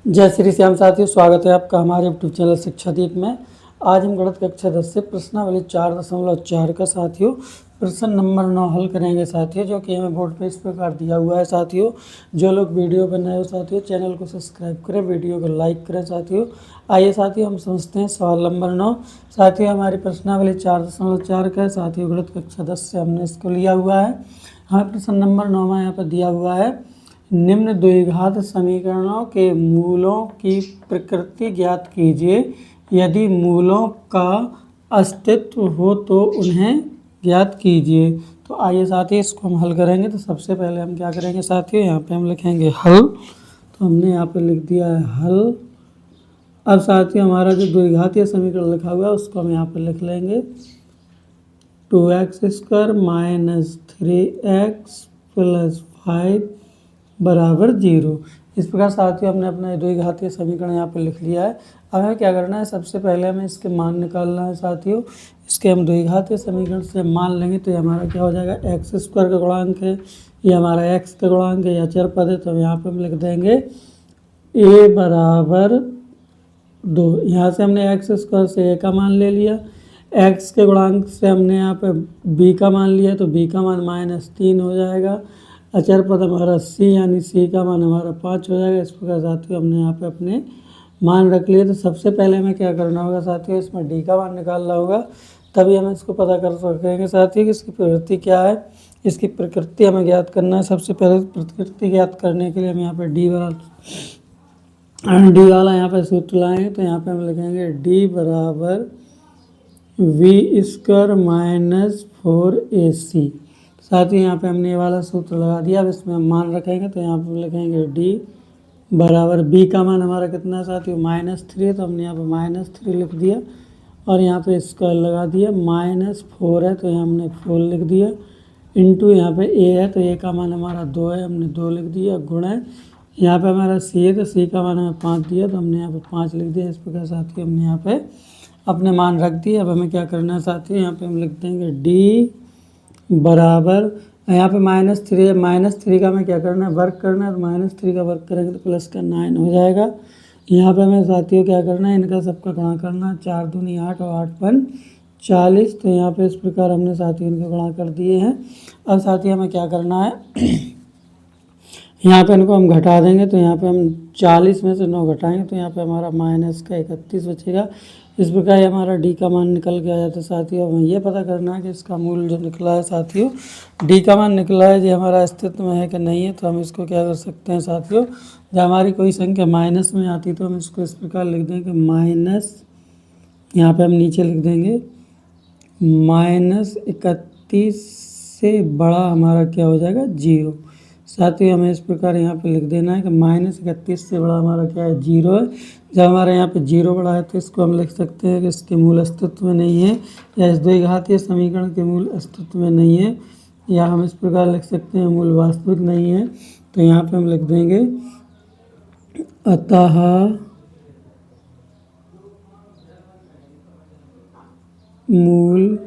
जय श्री श्याम साथियों, स्वागत है आपका हमारे यूट्यूब चैनल शिक्षा दीप में। आज हम गणित कक्षा 10 से प्रश्नावली 4.4 का साथियों प्रश्न नंबर 9 हल करेंगे साथियों, जो कि हमें बोर्ड पे इस प्रकार दिया हुआ है साथियों। जो लोग वीडियो बनाए हो साथियों, चैनल को सब्सक्राइब करें, वीडियो को लाइक करें साथियों। आइए साथियों हम समझते हैं सवाल नंबर 9। साथियों हमारी प्रश्नावली 4.4 का है साथियों, गणित कक्षा 10 से हमने इसको लिया हुआ है। हमें प्रश्न नंबर 9 में यहाँ पर दिया हुआ है, निम्न द्विघात समीकरणों के मूलों की प्रकृति ज्ञात कीजिए। यदि मूलों का अस्तित्व हो तो उन्हें ज्ञात कीजिए। तो आइए साथियों इसको हम हल करेंगे। तो सबसे पहले हम क्या करेंगे साथियों, यहाँ पे हम लिखेंगे हल। तो हमने यहाँ पे लिख दिया है हल। अब साथियों हमारा जो द्विघातीय समीकरण लिखा हुआ है उसको हम यहाँ पे लिख लेंगे 2x² - 3x + 5 बराबर 0। इस प्रकार साथियों हमने अपना द्विघातीय समीकरण यहाँ पर लिख लिया है। अब हमें क्या करना है, सबसे पहले हमें इसके मान निकालना है साथियों। इसके हम द्विघातीय समीकरण से मान लेंगे तो ये हमारा क्या हो जाएगा, x² का गुणांक है, ये हमारा x का गुणांक है या चर पद है। तो यहाँ पे हम लिख देंगे a बराबर 2। यहाँ से हमने x² से a का मान ले लिया, x के गुणांक से हमने यहाँ पे b का मान लिया तो b का मान -3 हो जाएगा। अचर पद हमारा c यानी c का मान हमारा 5 हो जाएगा। इस प्रकार साथियों हमने यहाँ पे अपने मान रख लिए। तो सबसे पहले हमें क्या करना होगा साथियों, इसमें d का मान निकालना होगा, तभी हम इसको पता कर सकेंगे साथियों कि इसकी प्रकृति क्या है। इसकी प्रकृति हमें ज्ञात करना है। सबसे पहले प्रकृति ज्ञात करने के लिए हम यहाँ पर डी वाला यहाँ पर सूत्र लाएंगे। तो यहाँ पे हम लिखेंगे d बराबर v² - 4ac। साथ ही यहाँ पे हमने ये वाला सूत्र लगा दिया। अब इसमें हम मान रखेंगे तो यहाँ पे लिखेंगे d बराबर b का मान हमारा कितना है साथियों, -3 है। तो हमने यहाँ पे -3 लिख दिया और यहाँ पे स्क्वायर लगा दिया। -4 है तो यहाँ हमने 4 लिख दिया, इंटू यहाँ पे a है तो a का मान हमारा 2 है, हमने 2 लिख दिया, गुण है यहाँ पे हमारा c है तो c का मान हमें 5 दिया तो हमने यहाँ पे 5 लिख दिया। इस प्रकार साथियों हमने यहाँ पे अपने मान रख दिए। अब हमें क्या करना है साथियों, यहाँ पे हम लिख देंगे d बराबर, यहाँ पे -3 है, -3 का हमें क्या करना है, वर्क करना है। तो -3 का वर्क करेंगे तो प्लस का 9 हो जाएगा। यहाँ पे हमें साथियों क्या करना है, इनका सबका गुणा करना है। 4 दूनी 8 और 8 पन 40। तो यहाँ पे इस प्रकार हमने साथियों इनके गुणा कर दिए हैं। अब साथियों हमें क्या करना है, यहाँ पे इनको हम घटा देंगे। तो यहाँ पे हम 40 में से 9 घटाएंगे तो यहाँ पे हमारा -31 बचेगा। इस प्रकार हमारा d का मान निकल के आ जाता है साथियों। हमें ये पता करना है कि इसका मूल जो निकला है साथियों, d का मान निकला है, जो हमारा अस्तित्व में है कि नहीं है। तो हम इसको क्या कर सकते हैं साथियों, जब हमारी कोई संख्या माइनस में आती तो हम इसको इस प्रकार लिख देंगे माइनस, यहाँ पे हम नीचे लिख देंगे -31 से बड़ा हमारा क्या हो जाएगा, 0। साथियों हमें इस प्रकार यहाँ पे लिख देना है कि -31 से बड़ा हमारा क्या है, 0 है। जब हमारे यहाँ पे 0 बड़ा है तो इसको हम लिख सकते हैं कि इसके मूल अस्तित्व में नहीं है, या इस द्विघातीय समीकरण के मूल अस्तित्व में नहीं है, या हम इस प्रकार लिख सकते हैं मूल वास्तविक नहीं है। तो यहाँ पे हम लिख देंगे अतः मूल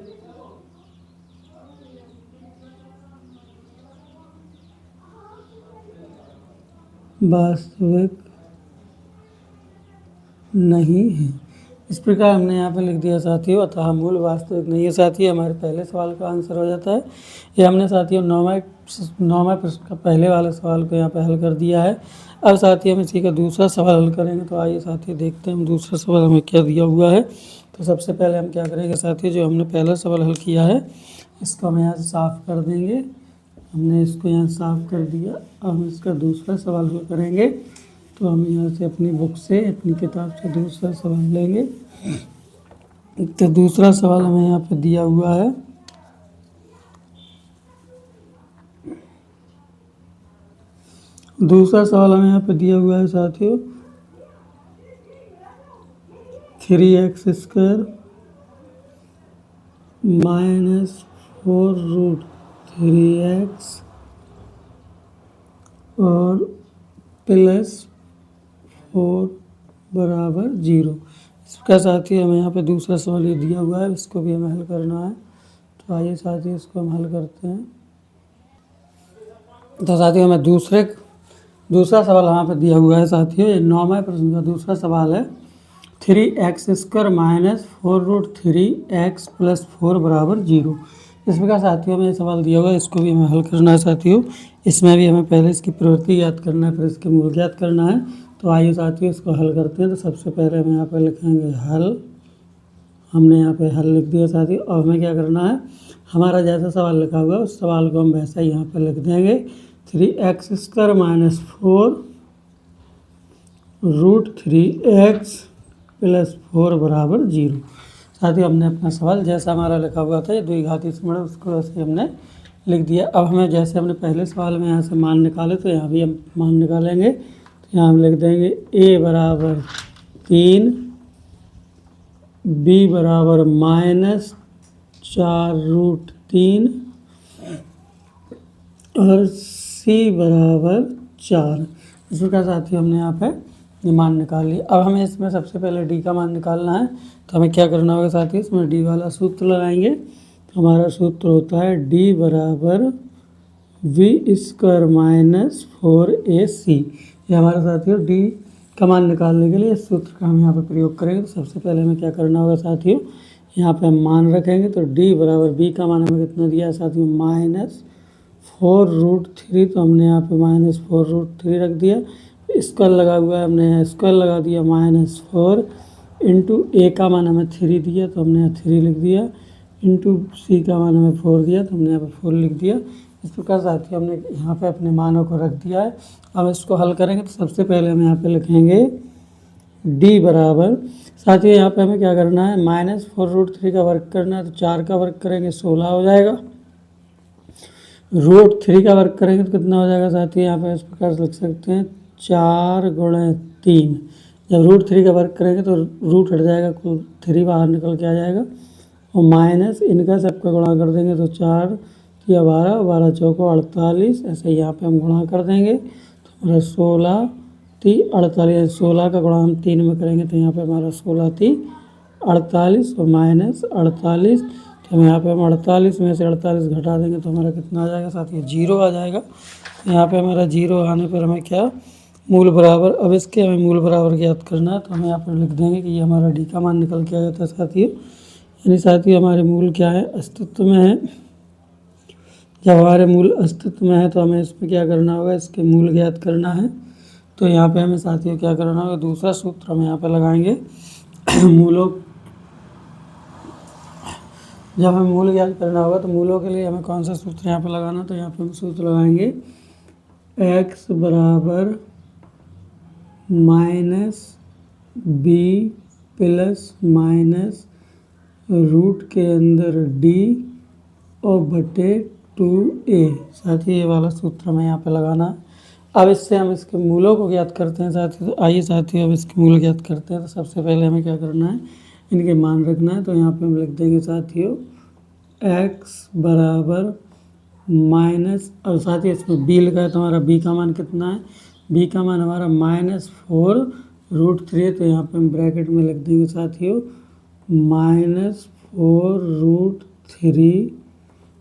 वास्तविक नहीं है। इस प्रकार हमने यहाँ पे लिख दिया साथियों, अतः मूल वास्तविक नहीं है। साथियों हमारे पहले सवाल का आंसर हो जाता है। ये हमने साथियों 9वें प्रश्न का पहले वाले सवाल को यहाँ पे हल कर दिया है। अब साथियों हम इसी का दूसरा सवाल हल करेंगे। तो आइए साथियों देखते हैं हम दूसरा सवाल हमें क्या दिया हुआ है। तो सबसे पहले हम क्या करेंगे साथियों, जो हमने पहला सवाल हल किया है इसको हम यहाँ से साफ कर देंगे। हमने इसको यहाँ साफ कर दिया। अब हम इसका दूसरा सवाल हल करेंगे। तो हम यहाँ से अपनी बुक से, अपनी किताब से दूसरा सवाल लेंगे। तो दूसरा सवाल हमें यहाँ पे दिया हुआ है, दूसरा सवाल हमें यहाँ पे दिया हुआ है साथियों 3x² - 4√3x और +4 बराबर 0। इसका साथियों हमें यहाँ पे दूसरा सवाल ये दिया हुआ है, इसको भी हमें हल करना है। तो आइए साथियों इसको हम हल करते हैं। तो साथियों हमें दूसरे दूसरा सवाल यहाँ पे दिया हुआ है साथियों, ये 9वें प्रश्न का दूसरा सवाल है 3x² माइनस 4√3x प्लस 4 बराबर 0। इस प्रकार साथियों में सवाल दिया हुआ है, इसको भी हमें हल करना है साथियों। इसमें भी हमें पहले इसकी प्रवृत्ति याद करना है, फिर इसके मूल ज्ञात करना है। तो आइए साथियों इसको हल करते हैं। तो सबसे पहले हम यहाँ पर लिखेंगे हल। हमने यहाँ पे हल लिख दिया साथियों। अब हमें क्या करना है, हमारा जैसा सवाल लिखा हुआ है उस सवाल को हम वैसा ही यहाँ पर लिख देंगे। 3x² माइनस 4√3x प्लस 4 बराबर 0। साथियों हमने अपना सवाल जैसा हमारा लिखा हुआ था, ये द्विघाती समीकरण, उसको वैसे हमने लिख दिया। अब हमें जैसे हमने पहले सवाल में यहाँ से मान निकाले, तो यहाँ भी हम मान निकालेंगे। तो यहाँ हम लिख देंगे a बराबर 3, b बराबर -4√3 और c बराबर 4। इस प्रकार साथियों हमने यहाँ पे मान निकाल लिया। अब हमें इसमें सबसे पहले d का मान निकालना है। तो हमें क्या करना होगा साथियों, इसमें d वाला सूत्र लगाएंगे। तो हमारा सूत्र होता है d बराबर v² माइनस 4ac। ये हमारा साथियों d का मान निकालने के लिए इस सूत्र का हम यहाँ पे प्रयोग करेंगे। तो सबसे पहले हमें क्या करना होगा साथियों, यहाँ पे हम मान रखेंगे। तो d बराबर b का मान हमें कितना दिया है साथियों, -4√3। तो हमने यहाँ पे -4√3 रख दिया। स्क्वायर लगा हुआ है, हमने यहाँ स्क्वायर लगा दिया। -4 इंटू a का मान हमें 3 दिया, तो हमने यहाँ 3 लिख दिया। इंटू c का मान हमें 4 दिया, तो हमने यहाँ पे 4 लिख दिया। इस प्रकार साथियों हमने यहाँ पे अपने मानों को रख दिया है। अब इसको हल करेंगे। तो सबसे पहले हम यहाँ पे लिखेंगे d बराबर, साथियों यहाँ पे हमें क्या करना है, -4√3 का वर्ग करना है। तो 4 का वर्ग करेंगे 16 हो जाएगा। √3 का वर्ग करेंगे तो कितना हो जाएगा साथियों, यहाँ पे इस प्रकार से लिख सकते हैं 4 गुणे 3। जब √3 का वर्ग करेंगे तो रूट हट जाएगा, कुल 3 बाहर निकल के आ जाएगा। और माइनस इनका सबका गुणा कर देंगे तो 4 या 12, 12 चौको 48। ऐसे यहाँ पे हम गुणा कर देंगे तो हमारा 16 3 48, 16 का गुणा हम 3 में करेंगे तो यहाँ पे हमारा 16 3 48 और -48। तो हम यहाँ पे हम 48 में से 48 घटा देंगे तो हमारा कितना आ जाएगा साथियों, 0 आ जाएगा। तो यहाँ पे हमारा 0 आने पर हमें क्या, मूल बराबर, अब इसके हमें मूल बराबर ज्ञात करना है। तो हम यहाँ पर लिख देंगे कि ये हमारा d का मान निकल के आ जाता है साथियों। यानी साथियों हमारे मूल क्या है, अस्तित्व में है। जब हमारे मूल अस्तित्व में है तो हमें इसमें क्या करना होगा, इसके मूल ज्ञात करना है। तो यहाँ पे हमें साथियों क्या करना होगा, दूसरा सूत्र हम यहाँ पे लगाएंगे। मूलों, जब हमें मूल ज्ञात करना होगा तो मूलों के लिए हमें कौन सा सूत्र यहाँ पे लगाना, तो यहाँ पे हम सूत्र लगाएंगे x बराबर -b प्लस माइनस रूट के अंदर d और बटे 2a। साथ ही ये वाला सूत्र हमें यहाँ पे लगाना है। अब इससे हम इसके मूलों को ज्ञात करते हैं साथियों। तो आइए साथियों अब इसके मूल ज्ञात करते हैं। तो सबसे पहले हमें क्या करना है, इनके मान रखना है। तो यहाँ पे हम लिख देंगे साथियों x बराबर माइनस, और साथ ही इसमें b लिखा है तो हमारा b का मान कितना है, b का मान हमारा -4√3। तो यहाँ पे हम ब्रैकेट में लिख देंगे साथियों -4√3।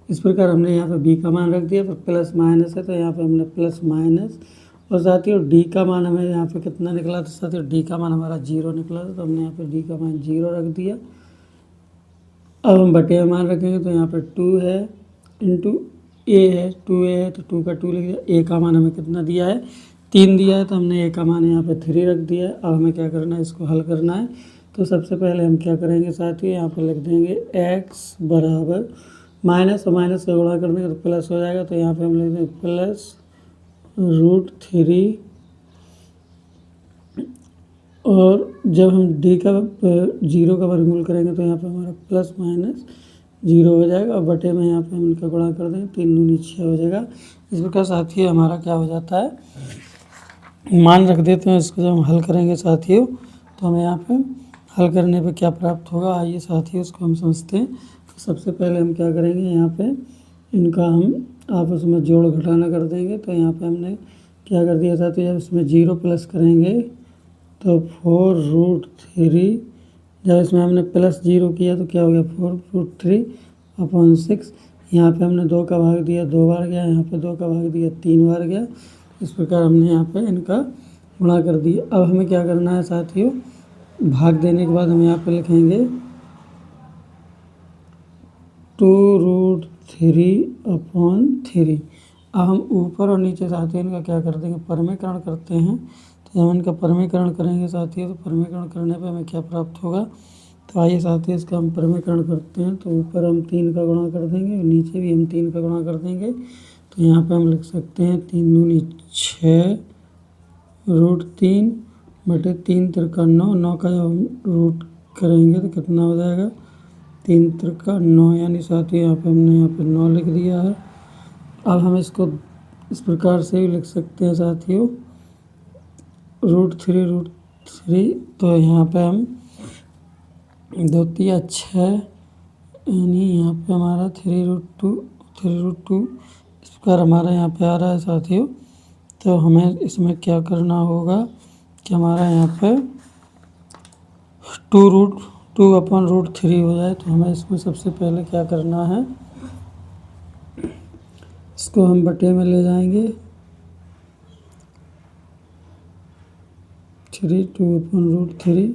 इस प्रकार हमने यहाँ पे b का मान रख दिया, पर प्लस माइनस है तो यहाँ पे हमने प्लस माइनस। और साथियों d का मान हमें यहाँ पे कितना निकला, तो साथियों d का मान हमारा 0 निकला था, तो हमने यहाँ पे d का मान 0 रख दिया। अब हम बटे में मान रखेंगे तो यहाँ पे 2 है इंटू a है, 2a है तो 2 का 2 लिख दिया। a का मान हमें कितना दिया है, 3 दिया है, तो हमने a का मान यहाँ पे 3 रख दिया है। अब हमें क्या करना है, इसको हल करना है। तो सबसे पहले हम क्या करेंगे साथियों, यहाँ पे लिख देंगे x बराबर माइनस और माइनस का गुणा कर देंगे तो प्लस हो जाएगा। तो यहाँ पे हम लिख देंगे +√3। और जब हम d का 0 का वर्गमूल करेंगे तो यहाँ पे हमारा प्लस माइनस 0 हो जाएगा। और बटे में यहाँ पे हम इनका गुणा कर देंगे, 3 दूनी 6 हो जाएगा। इस प्रकार साथियों हमारा क्या हो जाता है, मान रख देते हैं। इसको जब हम हल करेंगे साथियों तो हमें यहाँ पे हल करने पे क्या प्राप्त होगा, आइए साथियों इसको हम समझते हैं। तो सबसे पहले हम क्या करेंगे, यहाँ पे इनका हम आपस में जोड़ घटाना कर देंगे। तो यहाँ पे हमने क्या कर दिया साथियों, जब इसमें 0 प्लस करेंगे तो 4√3। जब इसमें हमने प्लस 0 किया तो क्या हो गया, 4√3/6। यहाँ पे हमने 2 का भाग दिया 2 बार गया, यहाँ पे 2 का भाग दिया 3 बार गया। इस प्रकार हमने यहाँ पे इनका गुणा कर दिया। अब हमें क्या करना है साथियों, भाग देने के बाद हम यहाँ पे लिखेंगे 2√3/3। अब हम ऊपर और नीचे साथियों इनका क्या कर देंगे, परमीकरण करते हैं। तो हम इनका परमीकरण करेंगे साथियों, तो परमीकरण करने पे हमें क्या प्राप्त होगा, तो आइए साथियों इसका हम परमीकरण करते हैं। तो ऊपर हम 3 का गुणा कर देंगे और नीचे भी हम 3 का गुणा कर देंगे। तो यहाँ पे हम लिख सकते हैं 3 दूनी 6 √3 बटे 3 तिरका 9, 9 का जब हम रूट करेंगे तो कितना हो जाएगा, 3 तिरका 9, यानी साथियों यहाँ पे हमने यहाँ पे 9 लिख दिया है। अब हम इसको इस प्रकार से भी लिख सकते हैं साथियों, √3, तो यहाँ पे हम 2 तिया 6, यानी यहाँ पे हमारा 3√2 इस प्रकार हमारा यहाँ पे आ रहा है साथियों। तो हमें इसमें क्या करना होगा कि हमारा यहाँ पे 2√2/√3 हो जाए। तो हमें इसमें सबसे पहले क्या करना है, इसको हम बटे में ले जाएंगे, 2/√3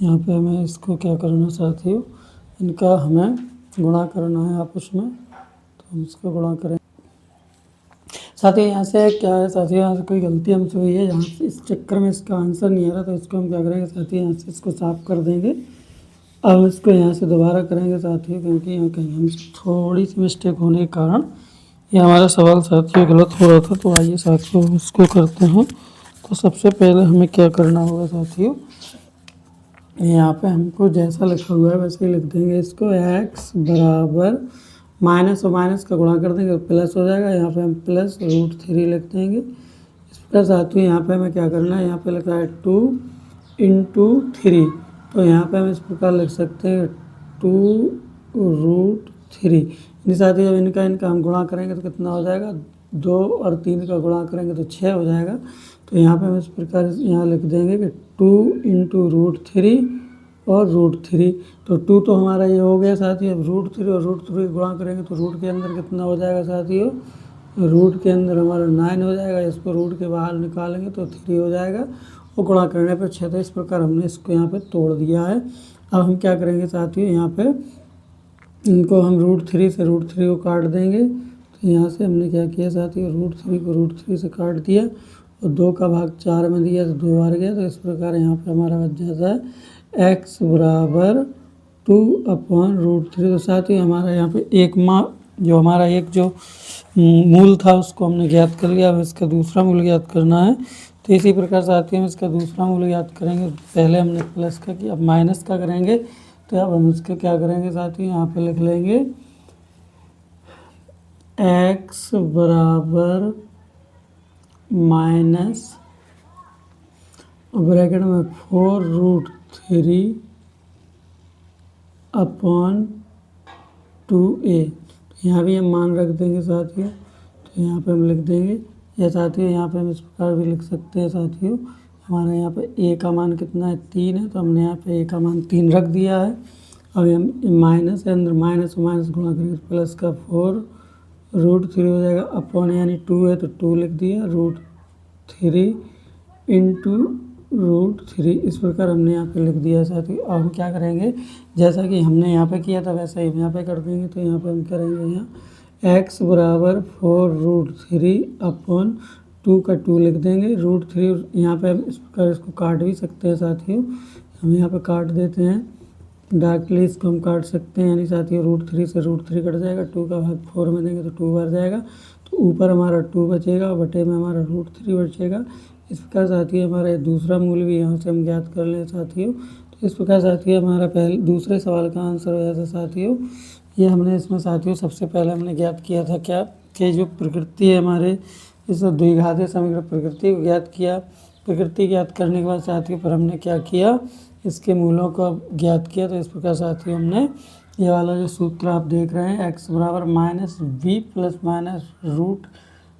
यहाँ पे हमें इसको क्या करना साथियों, इनका हमें गुणा करना है आपस में। तो हम इसको गुणा करें साथियों। यहाँ से क्या है साथियों, यहाँ से कोई गलती हमसे हुई है, यहाँ से इस चक्कर में इसका आंसर नहीं आ रहा, तो इसको हम क्या करेंगे साथियों, यहाँ से इसको साफ कर देंगे। अब इसको यहाँ से दोबारा करेंगे साथियों, क्योंकि यहाँ कहीं हम थोड़ी सी मिस्टेक होने के कारण ये हमारा सवाल साथियों गलत हो रहा था। तो आइए साथियों इसको करते हैं। तो सबसे पहले हमें क्या करना होगा साथियों, यहाँ पे हमको जैसा लिखा हुआ है वैसे ही लिख देंगे इसको, x बराबर माइनस और माइनस का गुणा कर देंगे तो प्लस हो जाएगा। यहाँ पे हम +√3 लिख देंगे। इस प्रकार साथियों यहाँ पे हमें क्या करना है, यहाँ पे लिखा है 2 × 3, तो यहाँ पे हम इस प्रकार लिख सकते हैं 2√3। यानी साथियों जब इनका हम गुणा करेंगे तो कितना हो जाएगा, 2 और 3 का गुणा करेंगे तो 6 हो जाएगा। तो यहाँ पे हम इस प्रकार यहाँ लिख देंगे कि 2 × √3 और √3। तो 2 तो हमारा ये हो गया साथियों। अब √3 और √3 गुणा करेंगे तो रूट के अंदर कितना हो जाएगा साथियों, रूट के अंदर हमारा 9 हो जाएगा। इसको रूट के बाहर निकालेंगे तो 3 हो जाएगा और गुणा करने पर 6। तो इस प्रकार हमने इसको यहाँ पे तोड़ दिया है। अब हम क्या करेंगे साथियों, यहाँ पे इनको हम √3 से √3 को काट देंगे। तो यहाँ से हमने क्या किया साथियों, √3 को √3 से काट दिया और 2 का भाग 4 में दिया तो 2 बार गया। तो इस प्रकार यहाँ पे हमारा बच जाता है x बराबर 2/√3। तो साथियों हमारा यहाँ पे एक हमारा एक जो मूल था उसको हमने ज्ञात कर लिया। अब इसका दूसरा मूल ज्ञात करना है। तो इसी प्रकार साथियों हम इसका दूसरा मूल ज्ञात करेंगे। पहले हमने प्लस का किया, अब माइनस का करेंगे। तो अब हम इसका क्या करेंगे साथियों, यहाँ पे लिख लेंगे x बराबर माइनस ब्रैकेट में 4√3/2a। तो यहाँ भी हम मान रख देंगे साथियों। तो यहाँ पे हम लिख देंगे, या साथियों यहाँ पे हम इस प्रकार भी लिख सकते हैं साथियों, हमारे यहाँ पे a का मान कितना है, 3 है। तो हमने यहाँ पे a का मान 3 रख दिया है। अब हम माइनस है, अंदर माइनस और माइनस गुणा करेंगे प्लस का 4√3 हो जाएगा, अपॉन यानी 2 है तो 2 लिख दिया, √3 × √3। इस प्रकार हमने यहाँ पे लिख दिया साथियों। अब हम क्या करेंगे, जैसा कि हमने यहाँ पे किया था वैसा ही हम यहाँ पे कर देंगे। तो यहाँ पे हम करेंगे, यहाँ x बराबर 4√3/2 का 2 लिख देंगे, √3 यहाँ पे हम इस प्रकार इसको काट भी सकते हैं साथियों। हम यहाँ पे काट देते हैं, डायरेक्टली इसको हम काट सकते हैं। यानी साथियों √3 से √3 कट जाएगा, 2 का भाग 4 में देंगे तो 2 बार जाएगा। तो ऊपर हमारा 2 बचेगा, बटे में हमारा √3 बचेगा। इस प्रकार साथियों हमारा दूसरा मूल भी यहाँ से हम ज्ञात कर लें साथियों। तो इस प्रकार साथियों हमारा दूसरे सवाल का आंसर हो जाता साथियों। ये हमने इसमें साथियों सबसे पहले हमने ज्ञात किया था क्या, कि जो प्रकृति है हमारे इस द्विघातीय समीकरण प्रकृति को ज्ञात किया। प्रकृति ज्ञात करने के बाद साथियों पर हमने क्या किया, इसके मूलों को ज्ञात किया। तो इस प्रकार साथियों हमने ये वाला जो सूत्र आप देख रहे हैं, x बराबर -b + -√9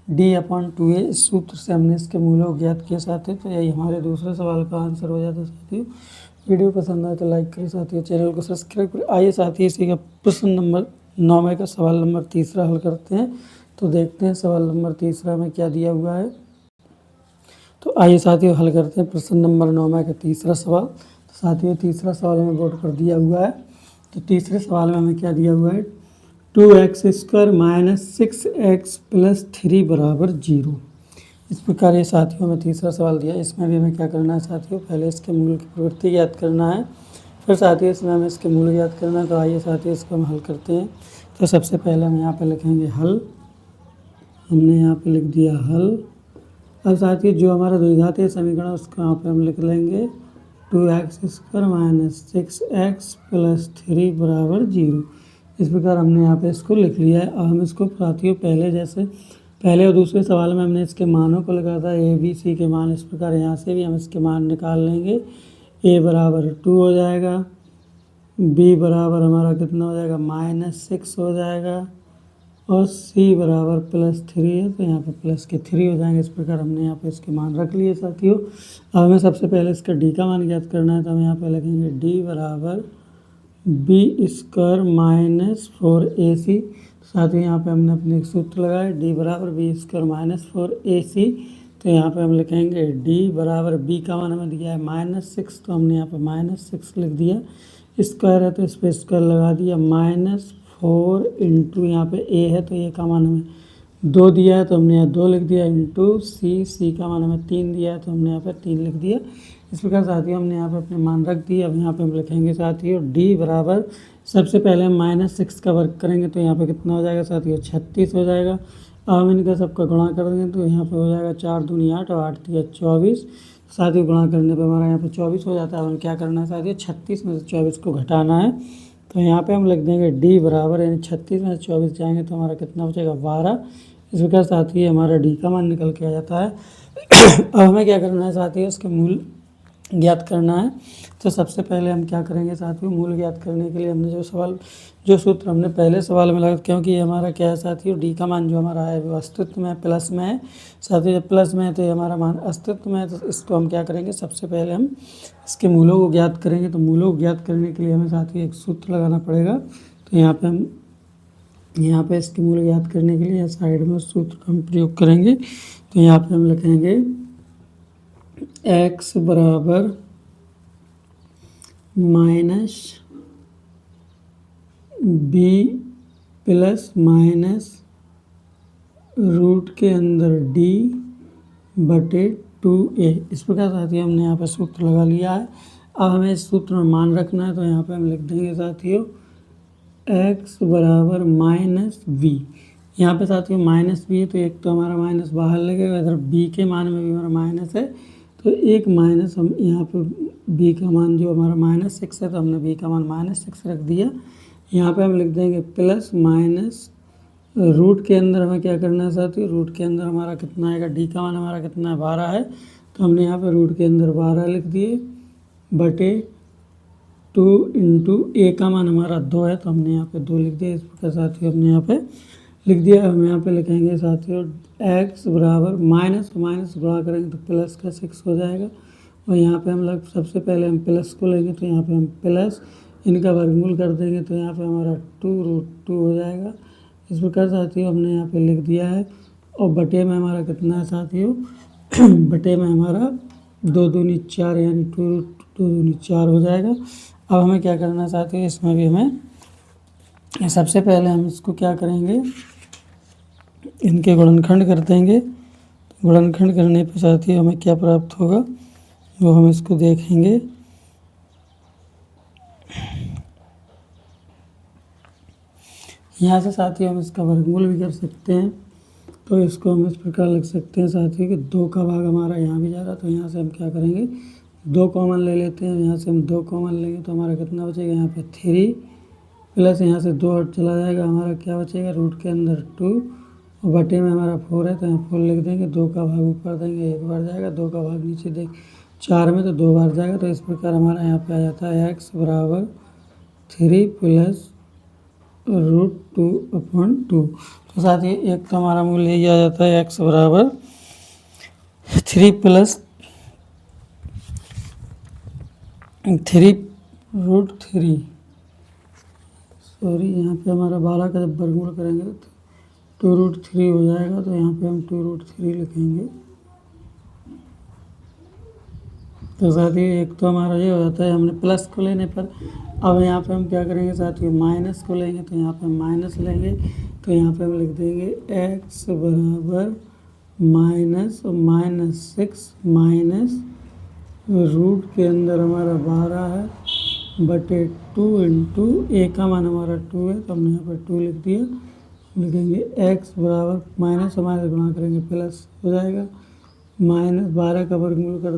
D/2a। इस सूत्र से हमने इसके मूलों को ज्ञात किया साथियों। तो यही हमारे दूसरे सवाल का आंसर हो जाता है साथियों। वीडियो पसंद आए तो लाइक करें साथियों, चैनल को सब्सक्राइब करें। आइए साथियों इसी का प्रश्न नंबर 9 का सवाल नंबर 3 हल करते हैं। तो देखते हैं सवाल नंबर 3 में क्या दिया हुआ है। तो आइए साथियों हल करते हैं प्रश्न नंबर 9 का तीसरा सवाल। तो साथियों तीसरा सवाल हमें बोर्ड पर दिया हुआ है। तो तीसरे सवाल में हमें क्या दिया हुआ है, 2x² माइनस 6x प्लस 3 बराबर 0। इस प्रकार ये साथियों हमें तीसरा सवाल दिया। इसमें भी हमें क्या करना है साथियों, पहले इसके मूल की प्रवृत्ति ज्ञात करना है, फिर साथियों इसमें हमें इसके मूल ज्ञात करना है। तो आइए साथियों इसको हम हल करते हैं। तो सबसे पहले हम यहाँ पे लिखेंगे हल। हमने यहाँ पे लिख दिया हल। अब साथियों जो हमारा द्विघातीय समीकरण है उसको यहाँ पे हम लिख लेंगे 2x² माइनस 6x प्लस 3 बराबर 0। इस प्रकार हमने यहाँ पे इसको लिख लिया है। अब हम इसको साथियों पहले और दूसरे सवाल में हमने इसके मानों को लिखा था a b c के मान। इस प्रकार यहाँ से भी हम इसके मान निकाल लेंगे। a बराबर 2 हो जाएगा, b बराबर हमारा कितना हो जाएगा -6 हो जाएगा, और c बराबर +3 है तो यहाँ पे प्लस के 3 हो जाएंगे। इस प्रकार हमने यहाँ पे इसके मान रख लिए साथियों। अब हमें सबसे पहले इसका d का मान ज्ञात करना है। तो हम यहाँ पे लिखेंगे d बराबर b² माइनस 4ac। साथियों यहाँ पे हमने अपने एक सूत्र लगाया, d बराबर b² माइनस 4ac। तो यहाँ पे हम लिखेंगे d बराबर b का मान हमें दिया है -6, तो हमने यहाँ पे -6 लिख दिया। स्क्वायर है तो इस पर स्क्वायर लगा दिया, -4 इंटू यहाँ पे a है तो a का मान हमें 2 दिया है तो हमने यहाँ 2 लिख दिया, इंटू c का मान हमें 3 दिया है तो हमने यहाँ पे 3 लिख दिया। इस प्रकार साथियों हमने यहाँ पे अपने मान रख दिए। अब यहाँ पे हम लिखेंगे साथियों d बराबर, सबसे पहले हम -6 का वर्ग करेंगे तो यहाँ पे कितना हो जाएगा साथियों 36 हो जाएगा। अब हम इनका सबका गुणा कर देंगे तो यहाँ पे हो जाएगा 4 दूनी 8 और 8 दिया 24। साथियों गुणा करने पे हमारा यहाँ पे 24 हो जाता है। अब हम क्या करना है साथियों, 36 में से 24 को घटाना है। तो यहाँ पे हम लिख देंगे d बराबर, यानी 36 में से 24 जाएंगे तो हमारा कितना बचेगा 12। इस प्रकार साथियों हमारा d का मान निकल के आ जाता है। अब हमें क्या करना है साथियों, इसके मूल ज्ञात करना है। तो सबसे पहले हम क्या करेंगे साथियों, मूल ज्ञात करने के लिए हमने जो सूत्र हमने पहले सवाल में लगा, क्योंकि ये हमारा क्या है साथियों, d का मान जो हमारा है वो अस्तित्व में प्लस में है। साथियों जब प्लस में है तो ये हमारा मान अस्तित्व में है। तो इसको हम क्या करेंगे, सबसे पहले हम इसके मूलों को ज्ञात करेंगे। तो मूलों को ज्ञात करने के लिए हमें साथियों एक सूत्र लगाना पड़ेगा। तो यहाँ पे इसके मूल ज्ञात करने के लिए साइड में उस सूत्र का हम प्रयोग करेंगे। तो यहाँ पे हम लिखेंगे x बराबर -b प्लस माइनस रूट के अंदर d बटे 2a। इस प्रकार साथियों हमने यहाँ पे सूत्र लगा लिया है। अब हमें इस सूत्र में मान रखना है। तो यहाँ पे हम लिख देंगे साथियों x बराबर -b। यहाँ पे साथियों -b है तो एक तो हमारा माइनस बाहर लगेगा, इधर b के मान में भी हमारा माइनस है तो एक माइनस हम यहाँ पे b का मान जो हमारा -6 है तो हमने b का मान -6 रख दिया। यहाँ पे हम लिख देंगे प्लस माइनस रूट के अंदर हमें क्या करना है साथियों, रूट के अंदर हमारा कितना आएगा, d का मान हमारा कितना है 12 है तो हमने यहाँ पे रूट के अंदर 12 लिख दिए बटे 2 इंटू a का मान हमारा 2 है तो हमने यहाँ पे 2 लिख दिया। इस प्रकार साथियों हमने यहाँ पे लिख दिया। हम यहाँ पे लिखेंगे साथियों x बराबर माइनस गुणा करेंगे तो प्लस का 6 हो जाएगा। और यहाँ पे हम सबसे पहले हम प्लस को लेंगे तो यहाँ पे हम प्लस इनका वर्गमूल कर देंगे तो यहाँ पे हमारा 2√2 हो जाएगा। इस प्रकार साथियों हमने यहाँ पे लिख दिया है। और बटे में हमारा कितना है साथियों बटे में हमारा 2 दूनी 4 यानी 2 दूनी 4 हो जाएगा। अब हमें क्या करना है साथियों, इसमें भी हमें सबसे पहले हम इसको क्या करेंगे, इनके गुणनखंड कर देंगे। गुणनखंड करने पर साथियों हमें क्या प्राप्त होगा वो हम इसको देखेंगे। यहाँ से साथियों हम इसका वर्गमूल भी कर सकते हैं। तो इसको हम इस प्रकार लिख सकते हैं साथियों कि 2 का भाग हमारा यहाँ भी जा रहा, तो यहाँ से हम क्या करेंगे 2 कॉमन ले लेते हैं। यहाँ से हम 2 कॉमन लेंगे तो हमारा कितना बचेगा, यहाँ पे 3 प्लस यहाँ से 2 हट चला जाएगा, हमारा क्या बचेगा रूट के अंदर 2 और बटे में हमारा 4 है तो यहाँ 4 लिख देंगे। 2 का भाग ऊपर देंगे 1 बार जाएगा, 2 का भाग नीचे देंगे 4 में तो 2 बार जाएगा। तो इस प्रकार हमारा यहाँ पे आ जाता है x बराबर 3 प्लस √2/2। तो साथ ही एक तो हमारा मूल्य यही आ जाता है x बराबर 3 + 3√3। सॉरी, यहाँ पे हमारा 12 का जब वर्गमूल करेंगे तो 2√3 हो जाएगा, तो यहाँ पे हम 2√3 लिखेंगे। तो साथियों एक तो हमारा ये हो जाता है, हमने प्लस को लेने पर अब यहाँ पे हम क्या करेंगे साथियों, माइनस को लेंगे। तो यहाँ पे हम माइनस लेंगे, तो यहाँ पे हम लिख देंगे x बराबर -6 माइनस रूट के अंदर हमारा 12 है बटे 2 इंटू ए का मान हमारा 2 है, तो हमने यहाँ पर 2 लिख दिया। लिखेंगे x बराबर माइनस गुणा करेंगे प्लस हो जाएगा, -12 का वर्गमूल कर